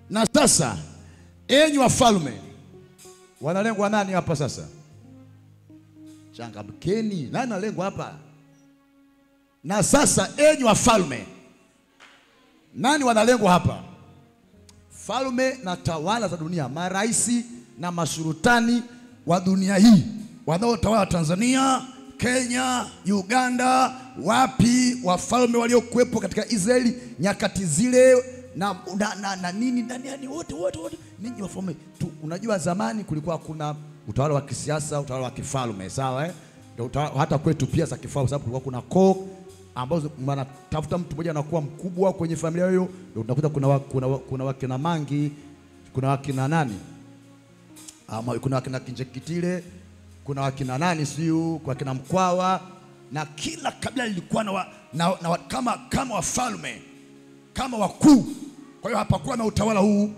Na sasa enyi wafalme, wanalengwa nani hapa sasa? Changamkeni, nani analengwa hapa? Na sasa enyi wafalme, nani wanalengwa hapa? Falme na tawala za dunia, maraisi na masultani wa dunia hii wanaotawala Tanzania, Kenya, Uganda, wapi, wafalme waliokuwepo katika Israeli nyakati zile na nini ndani wote ninyi wafalme tu. Unajua zamani kulikuwa kuna utawala wa kisiasa, utawala wa kifalme, sawa hata kwetu pia za kifalme, sababu kulikuwa kuna koo ambazo mnatafuta mtu mmoja anakuwa mkubwa kwenye familia hiyo, ndio unakuta kuna wakina Mangi, kuna wakina nani kuna wakina Kinjekitile, kuna wakina nani siyo, kwa wakina Mkwawa, na kila kabila lilikuwa kama wafalme, kama wakuu. Kwa hiyo hapakuwa na utawala huu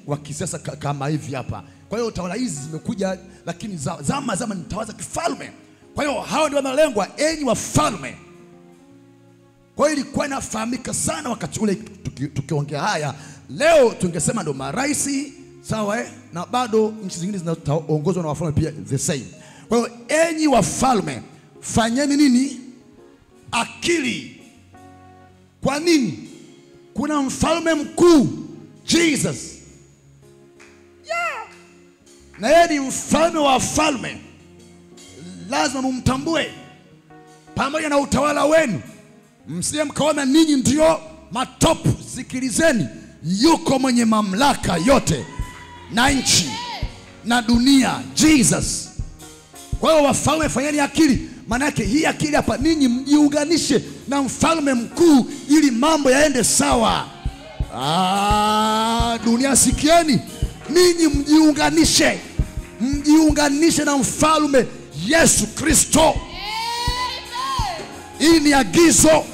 wa kisiasa kama hivi hapa. Kwa hiyo utawala hizi zimekuja, lakini zama ni tawala kifalme. Kwa hiyo hao ndio wanalengwa, enyi wafalme. Kwa hiyo ilikuwa inafahamika sana wakati ule. Tukiongea haya leo tungesema ndo maraisi, sawa na bado nchi zingine zinaongozwa na wafalme pia the same. Kwa hiyo enyi wafalme, fanyeni nini? Akili. Kwa nini? Kuna mfalme mkuu Jesus, na yeye ni mfalme wa wafalme. Lazima mumtambue pamoja na utawala wenu. Msije mkaona ninyi ndio matopu. Sikilizeni, yuko mwenye mamlaka yote na nchi na dunia, Jesus. Kwa hiyo wafalme, fanyeni akili. Maana yake hii akili hapa, ninyi mjiunganishe na mfalme mkuu ili mambo yaende sawa. Dunia sikieni, ninyi mjiunganishe na mfalme Yesu Kristo. Hii ni agizo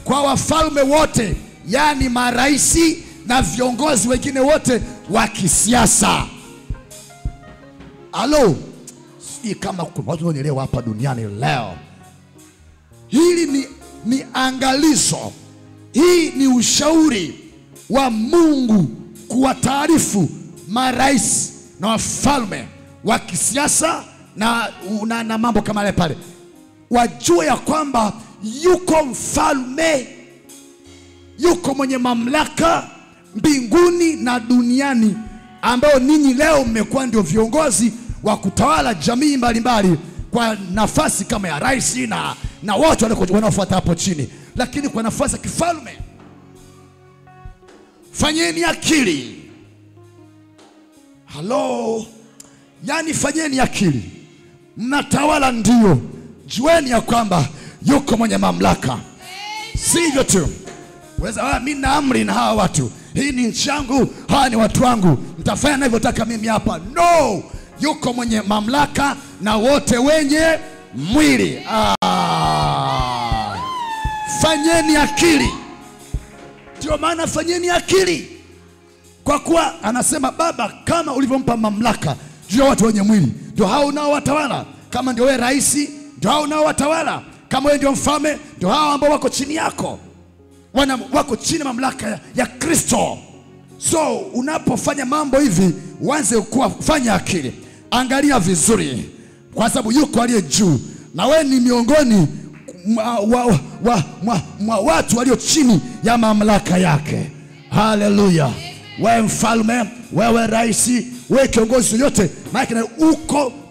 kwa wafalme wote, yani maraisi na viongozi wengine wote wa kisiasa. Halo, si kama kuna watu wanaelewa hapa duniani leo. Hili ni angalizo. Hii ni ushauri wa Mungu kuwataarifu maraisi na wafalme wa kisiasa na mambo kama yale pale. Wajue ya kwamba yuko mfalme, yuko mwenye mamlaka mbinguni na duniani, ambao ninyi leo mmekuwa ndio viongozi wa kutawala jamii mbalimbali kwa nafasi kama ya rais na wote wanaofuata hapo chini, lakini kwa nafasi ya kifalme. Fanyeni akili. Halo, yani fanyeni akili. Mnatawala ndio, jueni ya kwamba yuko mwenye mamlaka. Sivyo tu weza mimi na amri na hawa watu, hii ni nchi yangu, hawa ni watu wangu, nitafanya ninavyotaka mimi hapa. No, yuko mwenye mamlaka na wote wenye mwili. Fanyeni akili. Ndio maana fanyeni akili, kwa kuwa anasema Baba, kama ulivyompa mamlaka juu ya watu wenye mwili, ndio hao nao watawala. Kama ndio wewe rais, ndio hao nao watawala. Kama wewe ndio mfalme, ndio hao ambao wako chini yako, wako chini mamlaka ya Kristo. So unapofanya mambo hivi, uanze kufanya akili. Angalia vizuri, kwa sababu yuko aliye juu na wewe ni miongoni mwa watu walio chini ya mamlaka yake. Haleluya. Wewe mfalme, wewe rais, wewe kiongozi yote, maana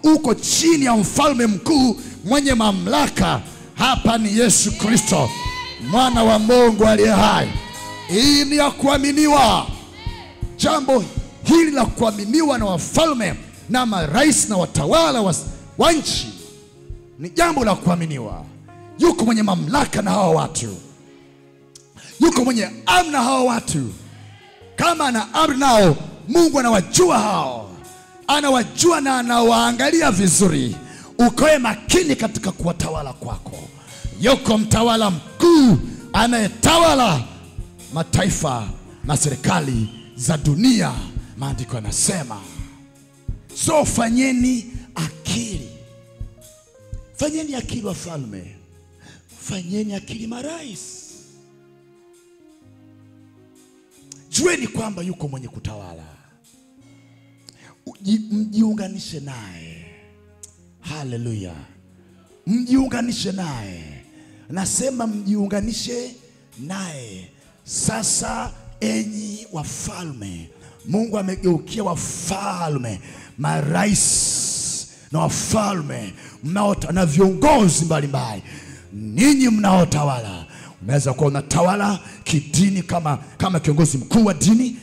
uko chini ya mfalme mkuu mwenye mamlaka. Hapa ni Yesu Kristo, mwana wa Mungu aliye hai. Hii ni ya kuaminiwa. Jambo hili la kuaminiwa na wafalme na marais na watawala wa nchi ni jambo la kuaminiwa. Yuko mwenye mamlaka na hawa watu, yuko mwenye amri na hawa watu. Kama ana amri nao, Mungu anawajua hao, anawajua na anawaangalia vizuri. Ukoe makini katika kuwatawala kwako. Yuko mtawala mkuu anayetawala mataifa na serikali za dunia, maandiko yanasema. So fanyeni akili. Fanyeni akili wafalme. Fanyeni akili marais. jueni kwamba yuko mwenye kutawala. Mjiunganishe naye. Haleluya. Mjiunganishe naye. Nasema mjiunganishe naye. Sasa enyi wafalme, Mungu amegeukia wafalme, marais na wafalme na viongozi mbalimbali. Ninyi mnaotawala, unaweza kuwa unatawala kidini kama kiongozi mkuu wa dini.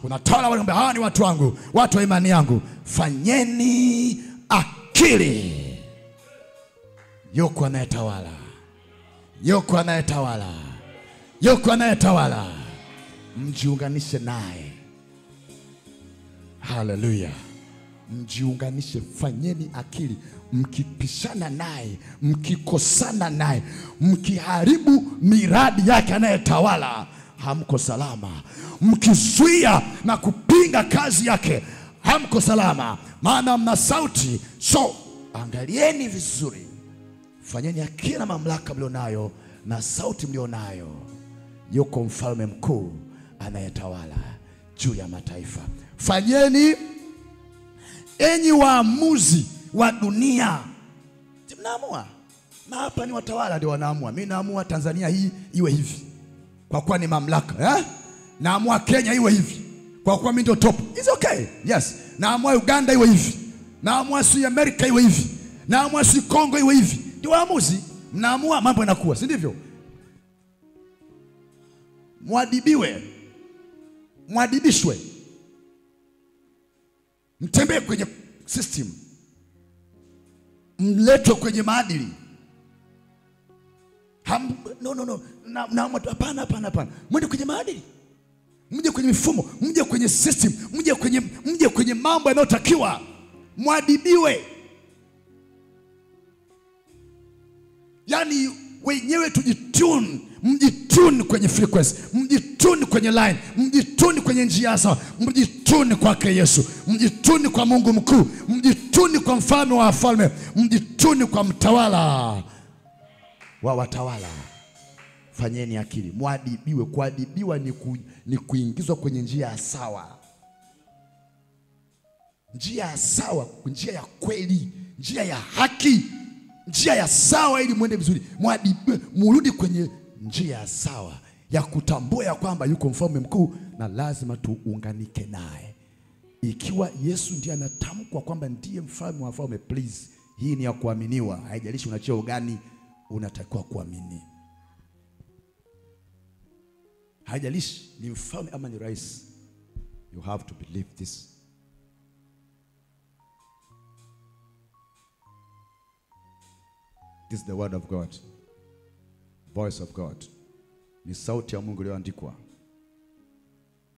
Unatawala wale ambao hawa ni watu wangu, watu wa imani yangu. Fanyeni akili. Yuko anayetawala. Yuko anayetawala. Yuko anayetawala. Mjiunganishe naye. Haleluya. Mjiunganishe, fanyeni akili. Mkipishana naye, mkikosana naye, mkiharibu miradi yake anayetawala, hamko salama. Mkizuia na kupinga kazi yake, hamko salama, maana mna sauti. So angalieni vizuri, fanyeni akili na mamlaka mlionayo na sauti mlionayo. Yuko mfalme mkuu anayetawala juu ya mataifa. Fanyeni, enyi waamuzi wa dunia. Mnaamua. Na hapa ni watawala ndio wanaamua. Mimi naamua Tanzania hii iwe hivi, kwa kuwa ni mamlaka. Naamua Kenya iwe hivi, kwa kuwa mimi ndio top. It's okay. Yes. Naamua Uganda iwe hivi. Naamua si Amerika iwe hivi. Naamua si Kongo iwe hivi. Ndio waamuzi. Mnaamua, mambo yanakuwa, si ndivyo? Mwadibiwe. Mwadibishwe. Mtembee kwenye system. Mletwe kwenye maadili. No. Hapana. Mwende kwenye maadili. Mje kwenye mifumo, mje kwenye system, mje kwenye mambo yanayotakiwa. Mwadibiwe. Yani wenyewe tujitune, mjitune kwenye frequency, mjitune kwenye line, mjitune kwenye njia sawa, mjitune kwake Yesu, mjitune kwa Mungu mkuu, mjitune kwa mfalme wa wafalme, mjitune kwa mtawala wa watawala. Fanyeni akili, mwadibiwe. Kuadibiwa ni kuingizwa kwenye njia ya sawa. Njia ya sawa, njia ya kweli, njia ya haki, njia ya sawa, ili muende vizuri. Mwadibiwe, murudi kwenye njia ya sawa ya kutambua ya kwamba yuko mfalme mkuu na lazima tuunganike naye. Ikiwa Yesu ndiye anatamkwa kwamba ndiye mfalme wa wafalme, please, hii ni ya kuaminiwa. Haijalishi una cheo gani, unatakiwa kuamini. Haijalishi ni mfalme ama ni rais, you have to believe this. This is the word of God, voice of God. Ni sauti ya Mungu iliyoandikwa.